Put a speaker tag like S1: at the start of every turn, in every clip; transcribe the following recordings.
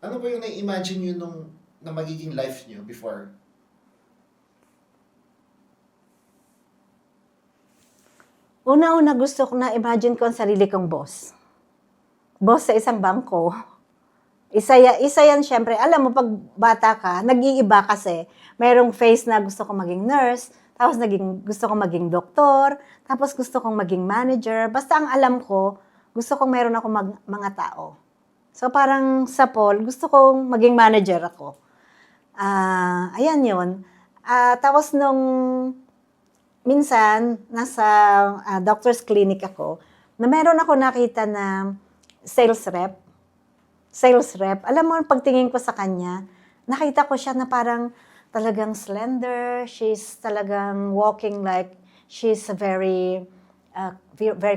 S1: Ano po yung na-imagine nyo na magiging life nyo before?
S2: Una-una gusto ko na imagine ko ang sarili kong boss. Boss sa isang bangko. Isa yan syempre. Alam mo, pag bata ka, nag-iiba kasi. Merong phase na gusto ko maging nurse, tapos gusto ko maging doktor, tapos gusto kong maging manager. Basta ang alam ko, gusto kong meron ako mga tao. So parang sa Paul, gusto kong maging manager ako. Ayan yun. Tapos nung minsan, nasa doctor's clinic ako, na meron ako nakita na sales rep. Alam mo, pagtingin ko sa kanya, nakita ko siya na parang talagang slender. She's talagang walking like she's very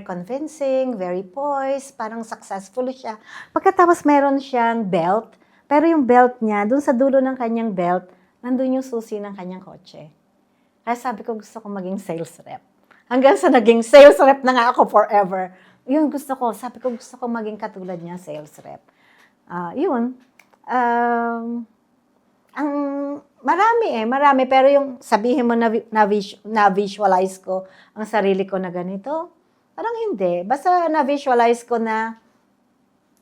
S2: convincing, very poised, parang successful siya. Pagkatapos meron siyang belt, pero yung belt niya, dun sa dulo ng kanyang belt, nandun yung susi ng kanyang kotse. Kaya sabi ko, gusto ko maging sales rep. Hanggang sa naging sales rep na nga ako forever. Yun gusto ko. Sabi ko, gusto ko maging katulad niya, sales rep. Yun. Ang marami. Pero yung sabihin mo na-visualize ko ang sarili ko na ganito, parang hindi. Basta na-visualize ko na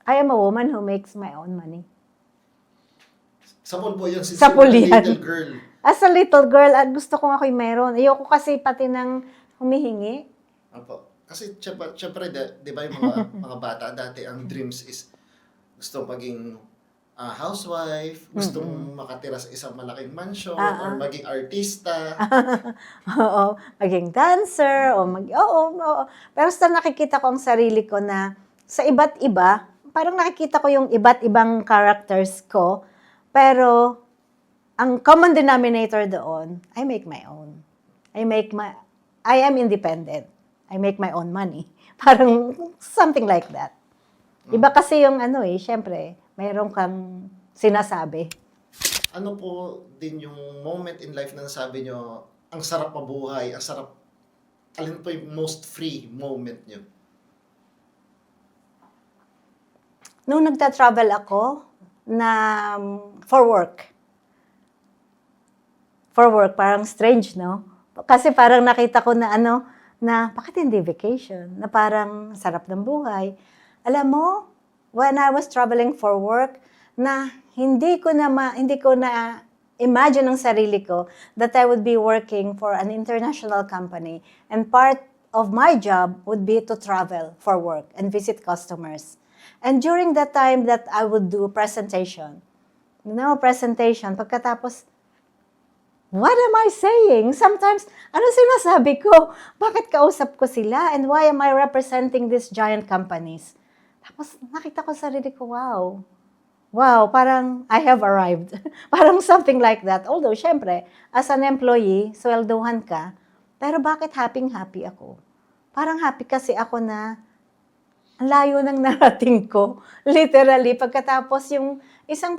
S2: I am a woman who makes my own money.
S1: Sa Paul po yun, since
S2: Sa Paul yan.
S1: little girl.
S2: As a little girl, gusto ko ako'y meron. Ayoko kasi pati ng humihingi.
S1: Opo. Kasi syempre, di ba yung mga bata dati, ang dreams is gusto maging housewife, gustong makatira sa isang malaking mansion, or maging artista.
S2: Oo, maging dancer, oo. Pero sa nakikita ko ang sarili ko na sa iba't iba, parang nakikita ko yung iba't ibang characters ko, pero ang common denominator doon, I make my own. I am independent. I make my own money. Parang something like that. Iba kasi yung syempre, mayroon kang sinasabi.
S1: Ano po din yung moment in life na nasabi nyo, ang sarap mabuhay, alin po yung most free moment nyo?
S2: Nung nagta-travel ako na for work, parang strange, no? Kasi parang nakita ko na na bakit hindi vacation? Na parang sarap ng buhay. Alam mo, when I was traveling for work, na hindi ko na imagine ng sarili ko that I would be working for an international company and part of my job would be to travel for work and visit customers. And during that time that I would do presentation, pagkatapos, what am I saying? Sometimes, ano sinasabi ko? Bakit kausap ko sila? And why am I representing these giant companies? Tapos nakita ko sarili ko, wow, parang I have arrived. Parang something like that. Although, syempre, as an employee, sweldohan ka, pero bakit happy ako? Parang happy kasi ako na ang layo ng narating ko. Literally, pagkatapos yung isang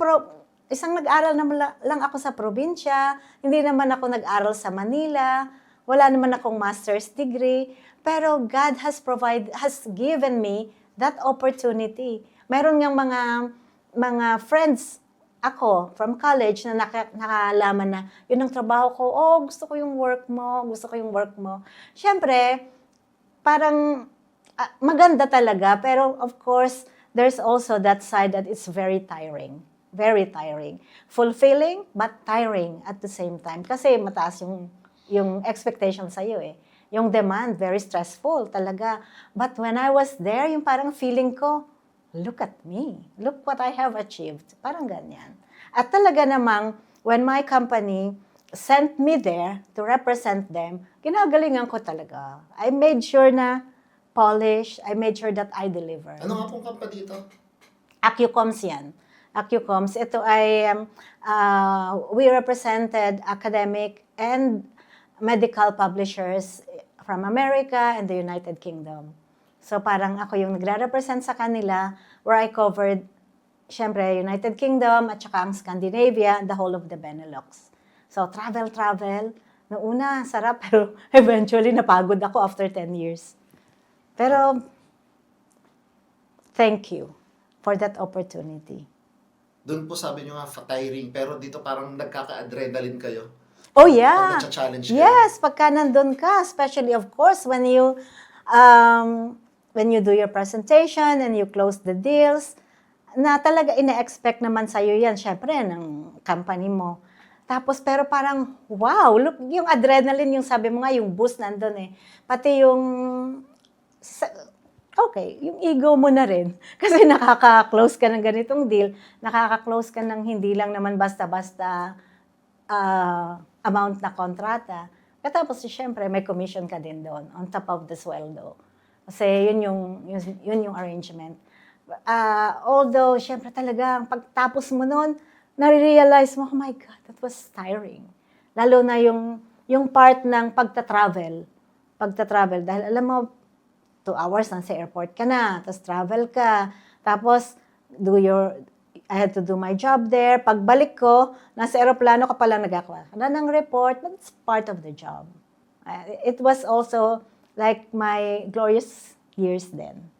S2: nag-aral lang ako sa probinsya, hindi naman ako nag-aral sa Manila, wala naman akong master's degree, pero God has given me that opportunity. Meron ngang mga friends ako from college na nakalaman na yun ang trabaho ko, gusto ko yung work mo. Siyempre, parang maganda talaga, pero of course, there's also that side that it's very tiring. Very tiring. Fulfilling, but tiring at the same time. Kasi mataas yung expectation sa'yo eh. Yung demand, very stressful talaga. But when I was there, yung parang feeling ko, look at me. Look what I have achieved. Parang ganyan. At talaga namang, when my company sent me there to represent them, ginagalingan ko talaga. I made sure na polish. I made sure that I deliver.
S1: Ano nga pong company ito?
S2: Accucoms yan. Accucoms. Ito ay, we represented academic and medical publishers from America and the United Kingdom. So parang ako yung nagre-represent sa kanila where I covered, syempre, United Kingdom at saka ang Scandinavia and the whole of the Benelux. So travel. Noong una, sarap, pero eventually napagod ako after 10 years. Pero, thank you for that opportunity.
S1: doon po sabi nyo nga, tiring, pero dito parang nagkaka-adrenaline kayo.
S2: Oh
S1: Pag
S2: yeah.
S1: nagcha-challenge kayo.
S2: Yes, pagka nandun ka, especially of course when you do your presentation and you close the deals, na talaga ina-expect naman sa'yo yan, syempre, ng company mo. Tapos, pero parang, wow, look, yung adrenaline, yung sabi mo nga, yung boost nandun eh. Pati yung, okay, yung ego mo na rin. Kasi nakaka-close ka ng ganitong deal, nakaka-close ka ng hindi lang naman basta-basta amount na kontrata. Katapos, syempre, may commission ka din doon, on top of the sweldo. Kasi yun yung arrangement. Although, syempre talaga, pagtapos mo nun, nare-realize mo, oh my God, that was tiring. Lalo na yung part ng pagta-travel. Dahil alam mo, 2 hours nasa airport ka na, tapos travel ka, tapos I had to do my job there. Pagbalik ko, nasa aeroplano ka pala nagagawa ka na ng report, but it's part of the job. It was also like my glorious years then,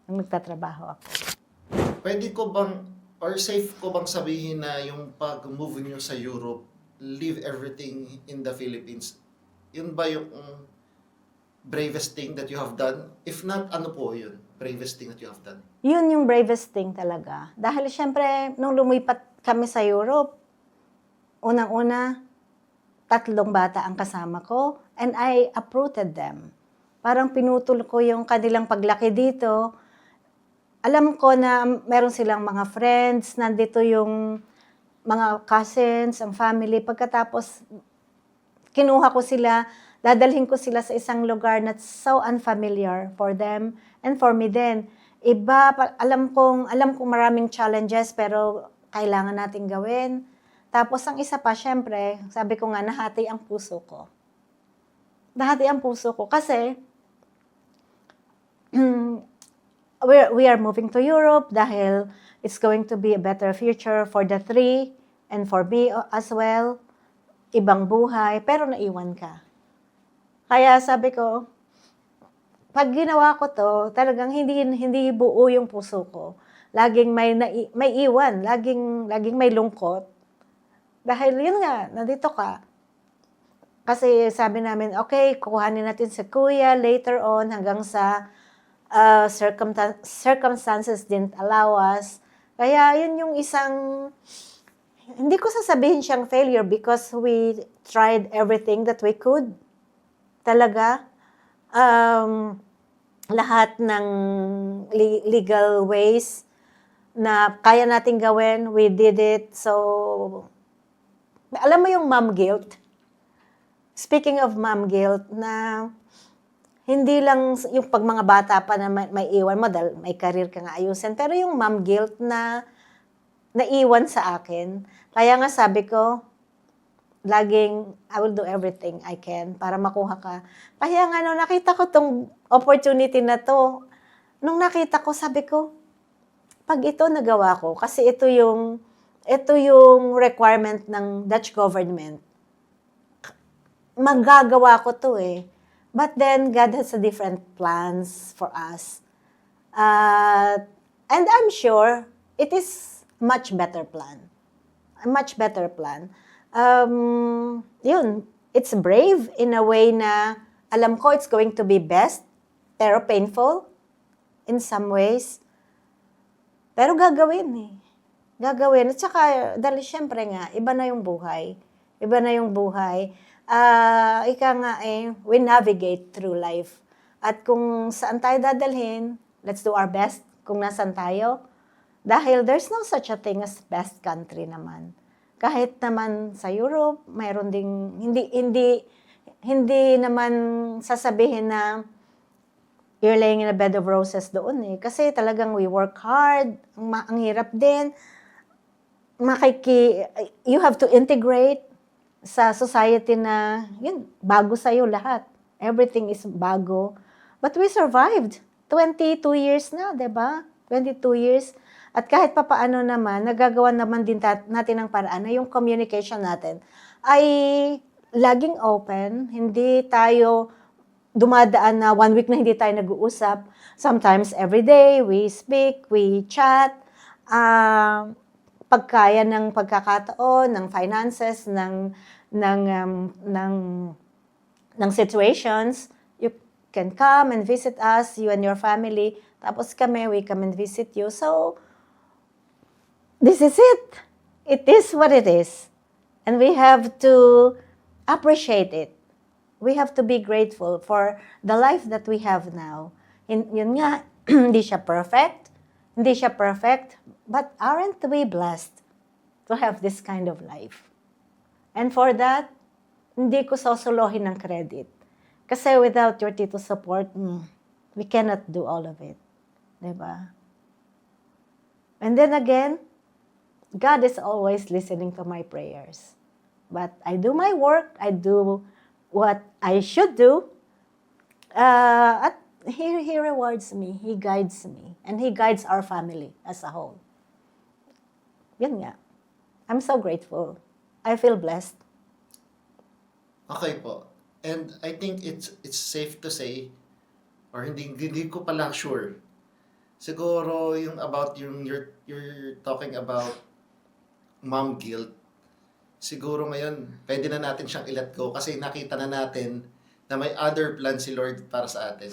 S2: nung nagtatrabaho ako.
S1: Pwede ko bang, or safe ko bang sabihin na yung pag-move nyo sa Europe, leave everything in the Philippines, yun ba yung bravest thing that you have done? If not, ano po yun? Bravest thing that you have done?
S2: Yun yung bravest thing talaga. Dahil syempre, nung lumipat kami sa Europe, unang-una, 3 bata ang kasama ko, and I uprooted them. Parang pinutol ko yung kanilang paglaki dito. Alam ko na meron silang mga friends, nandito yung mga cousins, ang family. Pagkatapos, kinuha ko sila, dadalhin ko sila sa isang lugar na so unfamiliar for them and for me din. Iba, alam kong maraming challenges pero kailangan nating gawin. Tapos ang isa pa, syempre, sabi ko nga, nahati ang puso ko. Nahati ang puso ko kasi we are moving to Europe dahil it's going to be a better future for the 3 and for me as well. Ibang buhay, pero naiwan ka. Kaya sabi ko, pag ginawa ko to, talagang hindi buo yung puso ko. Laging may iwan, laging may lungkot. Dahil yun nga, nandito ka. Kasi sabi namin, okay, kukuhanin natin si kuya later on hanggang sa circumstances didn't allow us. Kaya yun yung isang, hindi ko sasabihin siyang failure because we tried everything that we could. Talaga, lahat ng legal ways na kaya nating gawin, we did it. So, alam mo yung mom guilt? Speaking of mom guilt, na hindi lang yung pag mga bata pa na may iwan mo, dahil may career ka nga ayusin, pero yung mom guilt na naiwan sa akin. Kaya nga sabi ko, laging, I will do everything I can para makuha ka. Kaya nga, nung nakita ko tong opportunity na to, nung nakita ko, sabi ko, pag ito nagawa ko, kasi ito yung requirement ng Dutch government, magagawa ko to eh. But then, God has a different plans for us. And I'm sure, it is much better plan. A much better plan. Yun, it's brave in a way na alam ko it's going to be best, pero painful in some ways. Pero gagawin eh. Gagawin. At saka, dahil syempre nga, iba na yung buhay. Iba na yung buhay. Ika nga eh, we navigate through life. At kung saan tayo dadalhin, let's do our best kung nasan tayo. Dahil there's no such a thing as best country naman. Kahit naman sa Europe, mayroon ding hindi naman sasabihin na you're laying in a bed of roses doon eh. Kasi talagang we work hard, ang hirap din. You have to integrate sa society na yun, bago sa'yo lahat. Everything is bago. But we survived. 22 years na, 'di ba? 22 years. At kahit papaano naman, nagagawa naman din natin ang paraan na yung communication natin ay laging open. Hindi tayo dumadaan na 1 week na hindi tayo nag-uusap. Sometimes every day, we speak, we chat. pagkaya ng pagkakataon, ng finances, ng situations, you can come and visit us, you and your family. Tapos kami, we come and visit you. So, this is it. It is what it is. And we have to appreciate it. We have to be grateful for the life that we have now. Yun nga, hindi siya perfect. Hindi siya perfect. But aren't we blessed to have this kind of life? And for that, hindi ko sosolohin ng credit. Kasi without your tito support, we cannot do all of it. Diba? And then again, God is always listening to my prayers. But I do my work, I do what I should do, at He rewards me, He guides me, and He guides our family as a whole. Yan nga. I'm so grateful. I feel blessed.
S1: Okay po. And I think it's safe to say, or hindi ko pala sure. Siguro yung about yung you're talking about mom guilt. Siguro ngayon, pwede na natin siyang i-let go kasi nakita na natin na may other plan si Lord para sa atin.